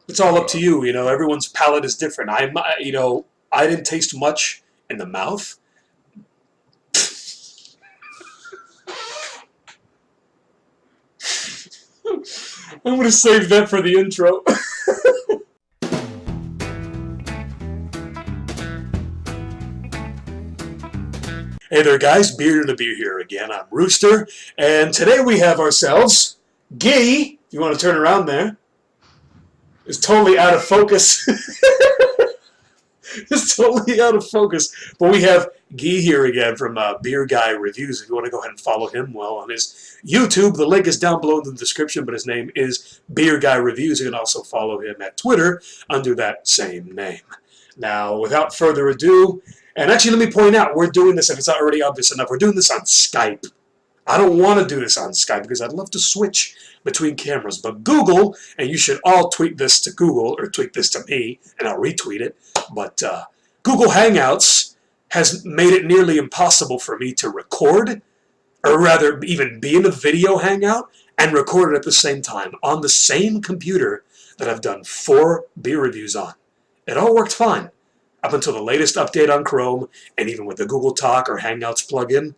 It's all up to you. You know, everyone's palate is different. I didn't taste much in the mouth. I'm gonna save that for the intro. Hey there, guys. Beer to Beer here again. I'm Rooster, and today we have ourselves Gee. You want to turn around there? It's totally out of focus. It's totally out of focus. But we have Guy here again from Beer Guy Reviews. If you want to go ahead and follow him, well, on his YouTube, the link is down below in the description, but his name is Beer Guy Reviews. You can also follow him at Twitter under that same name. Now, without further ado, and actually let me point out, we're doing this, if it's not already obvious enough, we're doing this on Skype. I don't want to do this on Skype because I'd love to switch between cameras, but Google, and you should all tweet this to Google, or tweet this to me, and I'll retweet it, but Google Hangouts has made it nearly impossible for me to record, or rather even be in a video hangout, and record it at the same time, on the same computer that I've done 4 beer reviews on. It all worked fine, up until the latest update on Chrome, and even with the Google Talk or Hangouts plugin,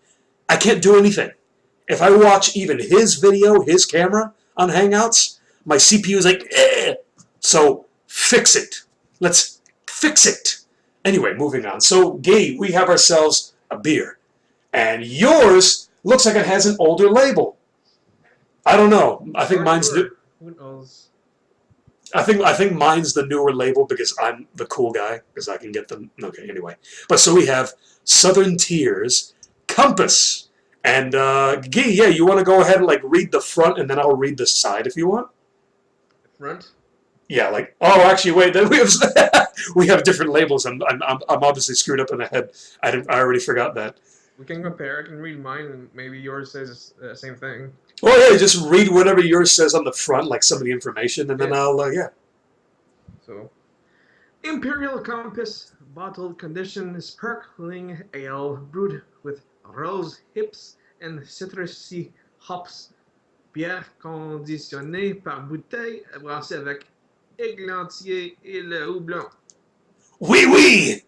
I can't do anything. If I watch even his video, his camera, on Hangouts, my CPU is like, eh! So, fix it. Let's fix it. Anyway, moving on. So, Gabe, we have ourselves a beer. And yours looks like it has an older label. I don't know. I think mine's new. Who knows? I think mine's the newer label because I'm the cool guy, because I can get them. Okay, anyway. But so we have Southern Tier's Compass. And, Guy, yeah, you want to go ahead and, like, read the front, and then I'll read the side if you want? Front? Yeah, like, oh, actually, wait, then we have different labels. I'm obviously screwed up in the head. I already forgot that. We can compare. I can read mine, and maybe yours says the same thing. Oh, yeah, just read whatever yours says on the front, like some of the information, and then I'll, yeah. So, Imperial Compass, bottled condition sparkling ale brewed with rose hips and citrusy hops. Bière conditionnée par bouteille, brassée avec églantier et le houblon. Oui, oui!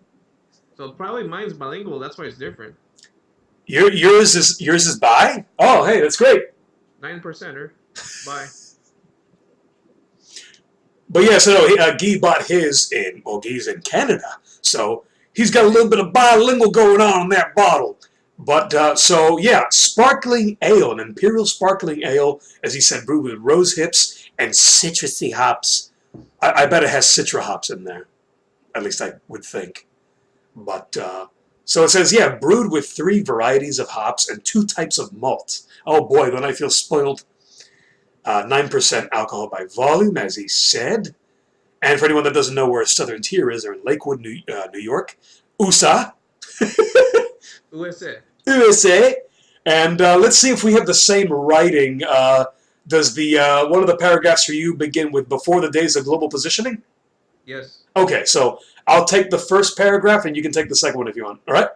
So probably mine's bilingual. That's why it's different. Yours is bi? Oh, hey, that's great. 9%er. Bye. But yeah, so Guy bought his in, well, Guy's in Canada, so he's got a little bit of bilingual going on in that bottle. But, so, yeah, sparkling ale, an imperial sparkling ale, as he said, brewed with rose hips and citrusy hops. I bet it has citra hops in there. At least I would think. But, so it says, yeah, brewed with 3 varieties of hops and 2 types of malt. Oh boy, then I feel spoiled. 9% alcohol by volume, as he said. And for anyone that doesn't know where Southern Tier is, they're in Lakewood, New York. USA. USA. USA. And let's see if we have the same writing. Does the one of the paragraphs for you begin with "before the days of global positioning"? Yes. Okay, so I'll take the first paragraph, and you can take the second one if you want. All right?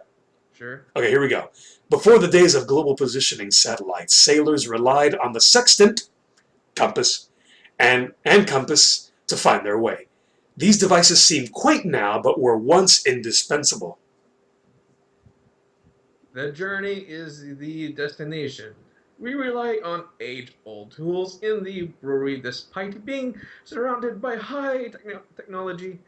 Sure. Okay, here we go. Before the days of global positioning satellites, sailors relied on the sextant, compass, and compass to find their way. These devices seem quaint now, but were once indispensable. The journey is the destination. We rely on age-old tools in the brewery despite being surrounded by high technology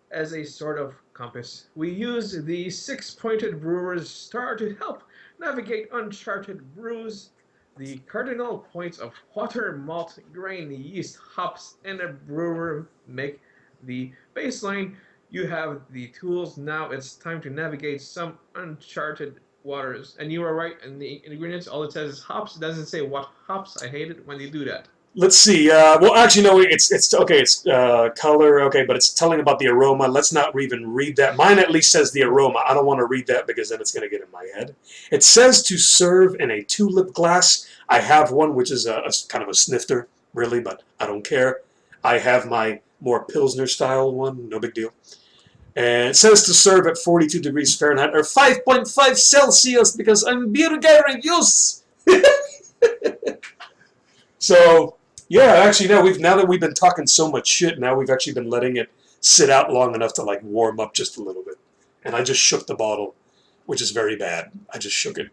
as a sort of compass. We use the 6-pointed brewer's star to help navigate uncharted brews. The cardinal points of water, malt, grain, yeast, hops, and a brewer make the baseline. You have the tools. Now it's time to navigate some uncharted waters. And you are right, in the ingredients, all it says is hops. It doesn't say what hops. I hate it when they do that. Let's see. Well, actually, no. It's okay. It's color. Okay, but it's telling about the aroma. Let's not even read that. Mine at least says the aroma. I don't want to read that because then it's going to get in my head. It says to serve in a tulip glass. I have one which is a kind of a snifter, really, but I don't care. I have my more Pilsner style one. No big deal. And it says to serve at 42 degrees Fahrenheit or 5.5 Celsius because I'm beer guy reviews. So, Yeah, actually, no. Now that we've been talking so much shit, now we've actually been letting it sit out long enough to like warm up just a little bit. And I just shook the bottle, which is very bad. I just shook it.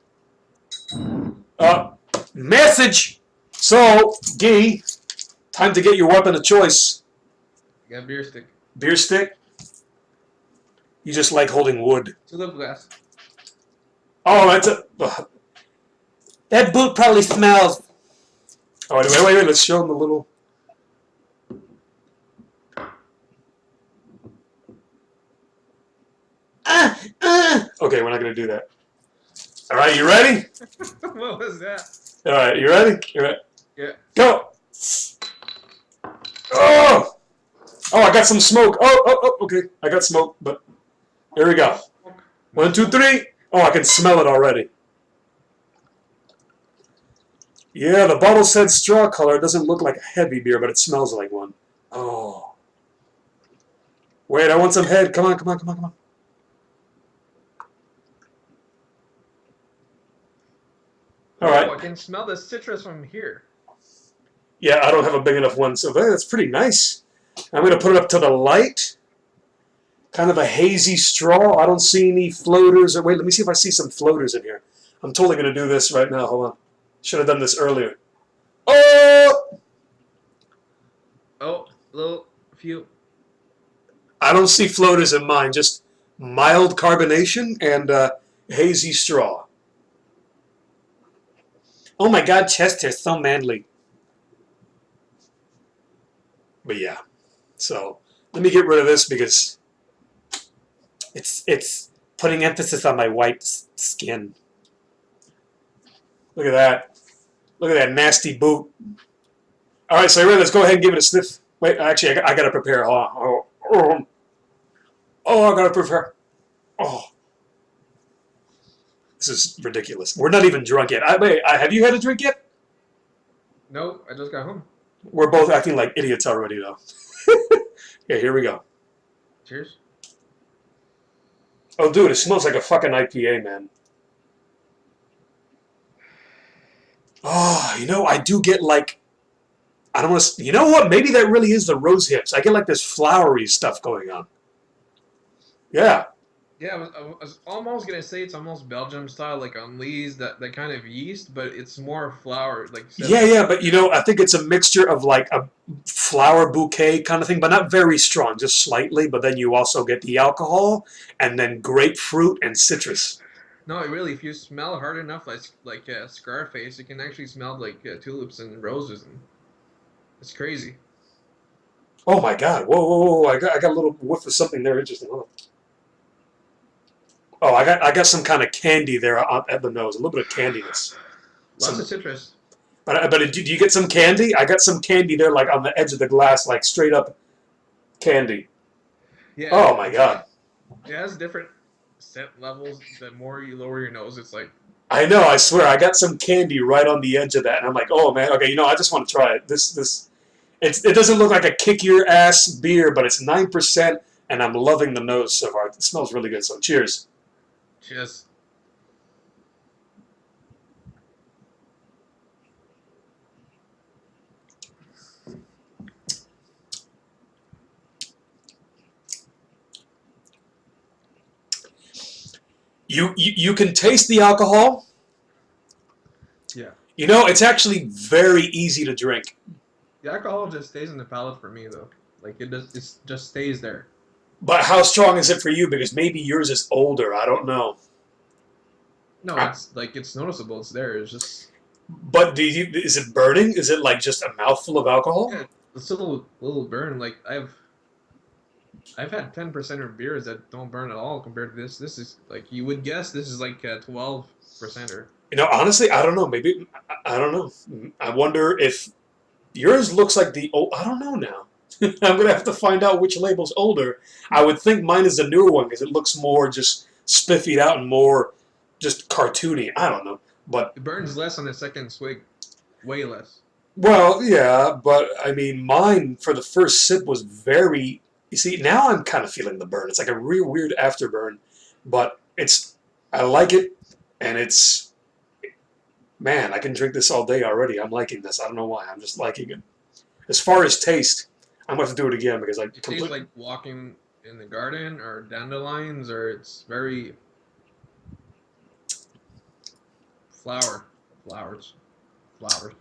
Message. So, Gee, time to get your weapon of choice. I got a beer stick. Beer stick. You just like holding wood. Tulip glass. Oh, that's a. That boot probably smells. Oh, wait. Let's show them the little. Okay, we're not going to do that. All right, you ready? What was that? All right, you ready? You ready? Yeah. Go! Oh! Oh, I got some smoke. Oh, okay. I got smoke, but here we go. 1, 2, 3. Oh, I can smell it already. Yeah, the bottle said straw color. It doesn't look like a heavy beer, but it smells like one. Oh. Wait, I want some head. Come on. All right. I can smell the citrus from here. Yeah, I don't have a big enough one, so that's pretty nice. I'm going to put it up to the light. Kind of a hazy straw. I don't see any floaters. Wait, let me see if I see some floaters in here. I'm totally going to do this right now. Hold on. Should have done this earlier. Oh! Oh, little few. I don't see floaters in mine. Just mild carbonation and hazy straw. Oh my God, Chester's so manly. But yeah, so let me get rid of this because it's putting emphasis on my white skin. Look at that. Look at that nasty boot. All right, so let's go ahead and give it a sniff. Wait, actually, I got to prepare. Oh, I got to prepare. Oh, this is ridiculous. We're not even drunk yet. Wait, have you had a drink yet? Nope, I just got home. We're both acting like idiots already, though. Okay, here we go. Cheers. Oh, dude, it smells like a fucking IPA, man. Oh, I do get like, I don't want to, you know what? Maybe that really is the rose hips. I get like this flowery stuff going on. Yeah. Yeah, I was almost gonna say it's almost Belgium style, like on Lee's, that kind of yeast, but it's more flour, like. Yeah, but I think it's a mixture of like a flower bouquet kind of thing, but not very strong, just slightly. But then you also get the alcohol, and then grapefruit and citrus. No, really, if you smell hard enough, like Scarface, you can actually smell like tulips and roses, and it's crazy. Oh my God! Whoa! I got a little whiff of something there interesting. Oh, I got some kind of candy there at the nose, a little bit of candiness. Lots of citrus. But do you get some candy? I got some candy there, like on the edge of the glass, like straight up candy. Yeah. Oh my God. It has different scent levels. The more you lower your nose, it's like. I know. I swear, I got some candy right on the edge of that, and I'm like, oh man, okay, I just want to try it. It doesn't look like a kick your ass beer, but it's 9%, and I'm loving the nose so far. It smells really good. So cheers. Cheers. You can taste the alcohol. Yeah. It's actually very easy to drink. The alcohol just stays in the palate for me though. Like it just stays there. But how strong is it for you? Because maybe yours is older. I don't know. No, it's noticeable. It's there. It's just. But is it burning? Is it like just a mouthful of alcohol? Yeah, it's a little burn. Like I've had 10% of beers that don't burn at all compared to this. This is like you would guess this is like 12%er. Honestly, I don't know. Maybe I don't know. I wonder if yours looks like the old. I don't know now. I'm gonna have to find out which label's older. I would think mine is the newer one because it looks more just spiffied out and more just cartoony. I don't know, but it burns less on the second swig, way less. Well, yeah, but I mean, mine for the first sip was very. You see, now I'm kind of feeling the burn. It's like a real weird afterburn, but I like it, and man, I can drink this all day already. I'm liking this. I don't know why. I'm just liking it. As far as taste, I'm going to have to do it again because I It tastes completely. like walking in the garden or dandelions, or it's very flower, flowers, flowers.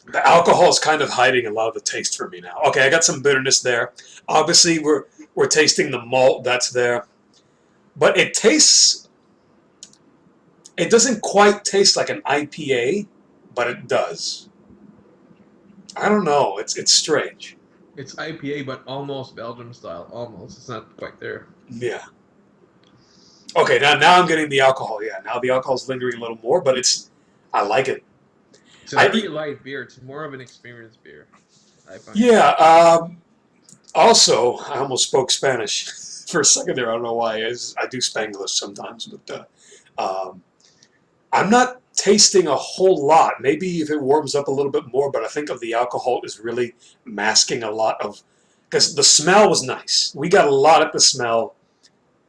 The alcohol is kind of hiding a lot of the taste for me now. Okay, I got some bitterness there. Obviously, we're tasting the malt that's there, but it tastes. It doesn't quite taste like an IPA, but it does. I don't know. It's strange. It's IPA, but almost Belgium style. Almost. It's not quite there. Yeah. Okay, now I'm getting the alcohol. Yeah, now the alcohol's lingering a little more, but I like it. It's a very I light beer. It's more of an experience beer, I find. yeah. Also, I almost spoke Spanish for a second there. I don't know why. I do Spanglish sometimes, but I'm not tasting a whole lot. Maybe if it warms up a little bit more, but I think of the alcohol is really masking a lot of because the smell was nice. We got a lot at the smell,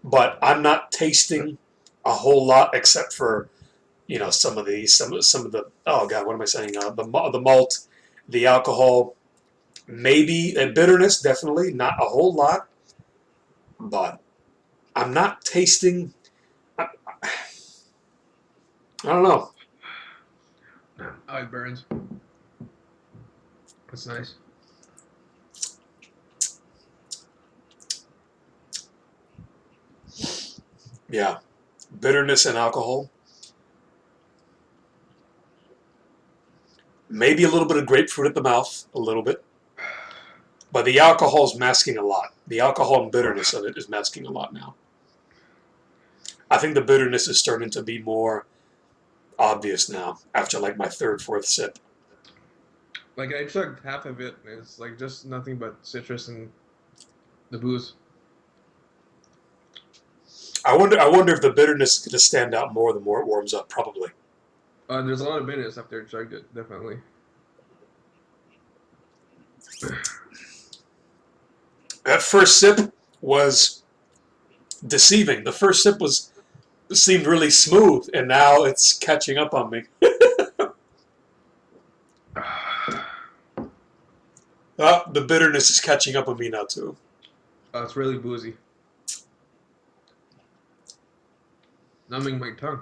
but I'm not tasting a whole lot except for some of the oh god, what am I saying? The malt, the alcohol, maybe a bitterness, definitely not a whole lot, but I'm not tasting. I, I don't know. Oh, it burns. That's nice. Yeah, bitterness and alcohol. Maybe a little bit of grapefruit at the mouth, a little bit, but the alcohol is masking a lot. The alcohol and bitterness of it is masking a lot now. I think the bitterness is starting to be more obvious now after like my third, fourth sip. Like I chugged half of it. And it's like just nothing but citrus and the booze. I wonder if the bitterness is going to stand out more the more it warms up. Probably. There's a lot of bitterness after I chugged it. Definitely. That first sip was deceiving. The first sip seemed really smooth, and now it's catching up on me. The bitterness is catching up on me now too. It's really boozy. Numbing my tongue.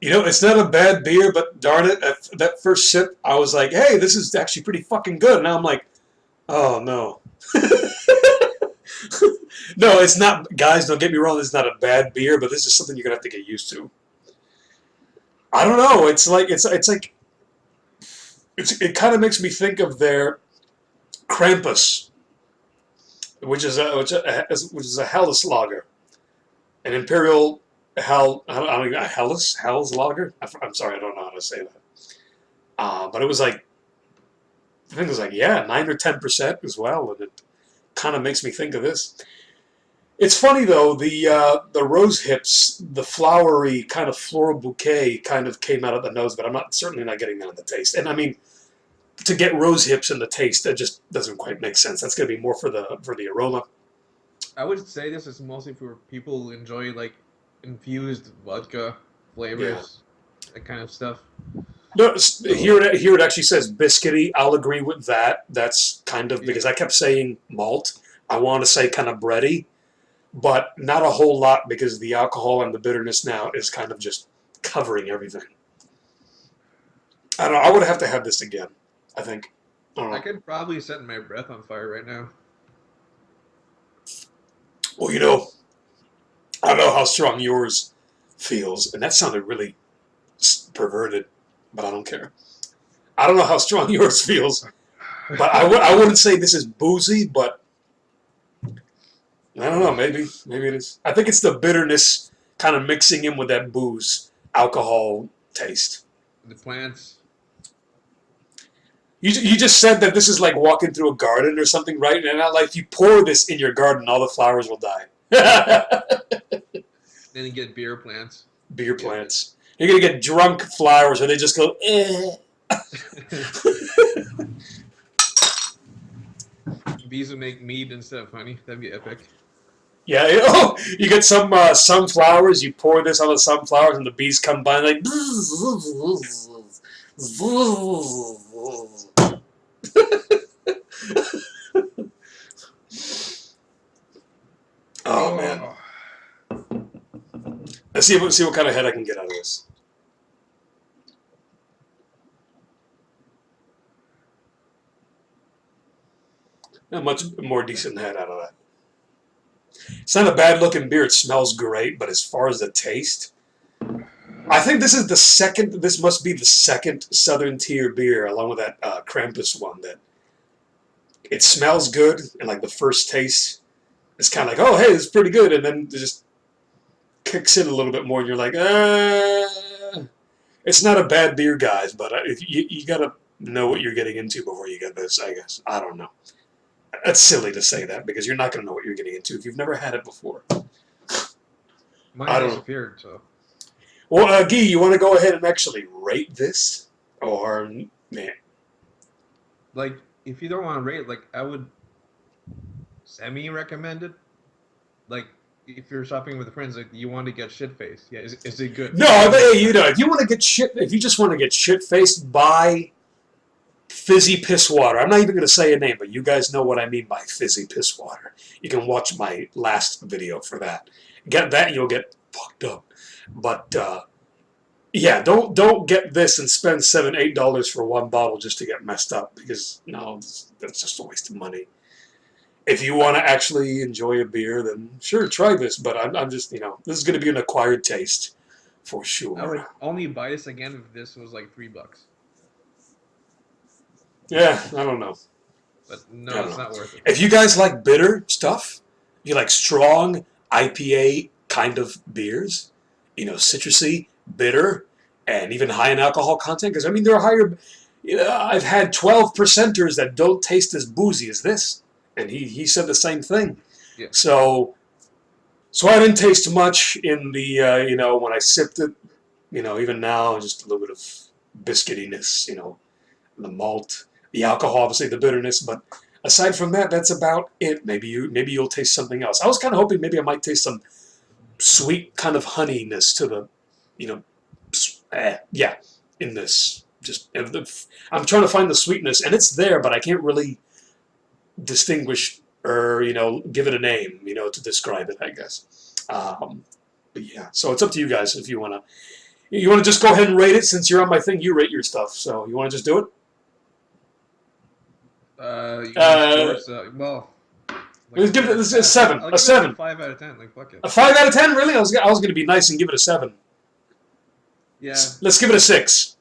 You know, it's not a bad beer, but darn it, at that first sip, I was like, "Hey, this is actually pretty fucking good." Now I'm like, "Oh no." No, it's not. Guys, don't get me wrong. This is not a bad beer, but this is something you're gonna have to get used to. I don't know. It kind of makes me think of their Krampus, which is a Helles lager, an Imperial I don't even Helles lager. I'm sorry, I don't know how to say that. But it was like I think it was like 9 or 10% as well, and it kind of makes me think of this. It's funny though, the rose hips, the flowery kind of floral bouquet kind of came out of the nose, but I'm certainly not getting that in the taste. And I mean, to get rose hips in the taste, that just doesn't quite make sense. That's going to be more for the aroma. I would say this is mostly for people who enjoy like infused vodka Yeah. flavors, that kind of stuff. No, here it actually says biscuity. I'll agree with that. That's kind of Yeah. because I kept saying malt. I want to say kind of bready, but not a whole lot because the alcohol and the bitterness now is kind of just covering everything. I don't know. I would have to have this again. I think. I don't I know. could probably set my breath on fire right now. Well, I don't know how strong yours feels, and that sounded really perverted, but I don't care. I don't know how strong yours feels, but I wouldn't say this is boozy, but I don't know. Maybe it is. I think it's the bitterness kind of mixing in with that booze alcohol taste. The plants. You just said that this is like walking through a garden or something, right? And not like if you pour this in your garden, all the flowers will die. Then you get beer plants. Beer plants. You're gonna get drunk flowers, where they just go. Bees would make mead instead of honey. That'd be epic. Yeah, oh, you get some sunflowers, you pour this on the sunflowers, and the bees come by and like. Oh man, Oh, let's see what kind of head I can get out of this. A much more decent head out of that. It's not a bad looking beer. It smells great, but as far as the taste, I think this is the second. This must be the second Southern Tier beer, along with that Krampus one. That it smells good, and like the first taste, it's kind of like, oh hey, it's pretty good, and then it just kicks in a little bit more, and you're like, it's not a bad beer, guys, but you gotta know what you're getting into before you get this. I guess I don't know. That's silly to say that because you're not gonna know what you're getting into if you've never had it before. mine disappeared. So. Well, Guy, you want to go ahead and actually rate this, or man? Like, if you don't want to rate, like, I would semi-recommend it. Like, if you're shopping with friends, like, you want to get shit-faced. Yeah, is it good? No, but, hey, you know, if you want to get shit, if you just want to get shit-faced, buy fizzy piss water. I'm not even going to say a name, but you guys know what I mean by fizzy piss water. You can watch my last video for that. Get that, and you'll get fucked up. But yeah, don't get this and spend $7-8 for one bottle just to get messed up, because no, that's just a waste of money. If you want to actually enjoy a beer, then sure, try this. But I'm just, you know, this is going to be an acquired taste for sure. I would only buy this again if this was like $3. Yeah, I don't know. But no, it's not worth it. If you guys like bitter stuff, you like strong IPA kind of beers, you know, citrusy, bitter, and even high in alcohol content. Because I mean, there are higher. You know, I've had 12%ers that don't taste as boozy as this, and he said the same thing. Yeah. So I didn't taste much in the you know, when I sipped it. You know, even now, just a little bit of biscuitiness. You know, the malt, the alcohol, obviously the bitterness, but aside from that, that's about it. Maybe you'll taste something else. I was kind of hoping maybe I might taste some sweet kind of honeyness to the, you know, yeah, in this. Just I'm trying to find the sweetness, and it's there, but I can't really distinguish or, you know, give it a name, you know, to describe it, I guess. But yeah, so it's up to you guys if you wanna just go ahead and rate it. Since you're on my thing, you rate your stuff. So you wanna just do it? Well, Let's give it a 7. I'll A give 7. It a 5 out of 10. Like, fuck it. A 5 out of 10? Really? I was going to be nice and give it a 7. Yeah. Let's give it a 6.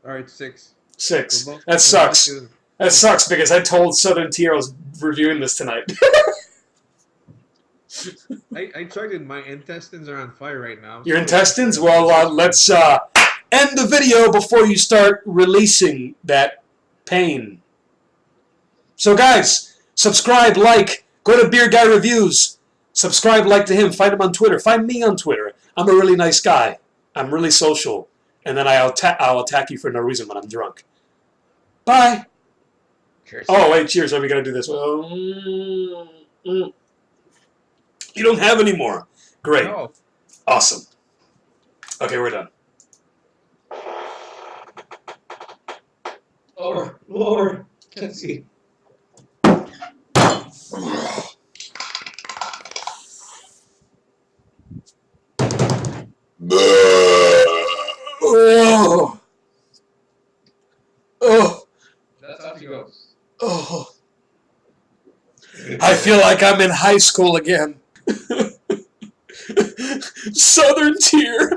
All right, 6. 6. That sucks. That sucks because I told Southern Tier I was reviewing this tonight. I checked it. My intestines are on fire right now. Your intestines? Well, let's end the video before you start releasing that pain. So, guys, subscribe, like, go to Beer Guy Reviews. Subscribe, like to him. Find him on Twitter. Find me on Twitter. I'm a really nice guy. I'm really social. And then I'll attack you for no reason when I'm drunk. Bye. Cheers. Oh, wait, cheers. Are we going to do this? You don't have any more. Great. No. Awesome. Okay, we're done. Lord. Can't see. Oh. Oh. That's how she goes. Oh. I feel like I'm in high school again. Southern Tier.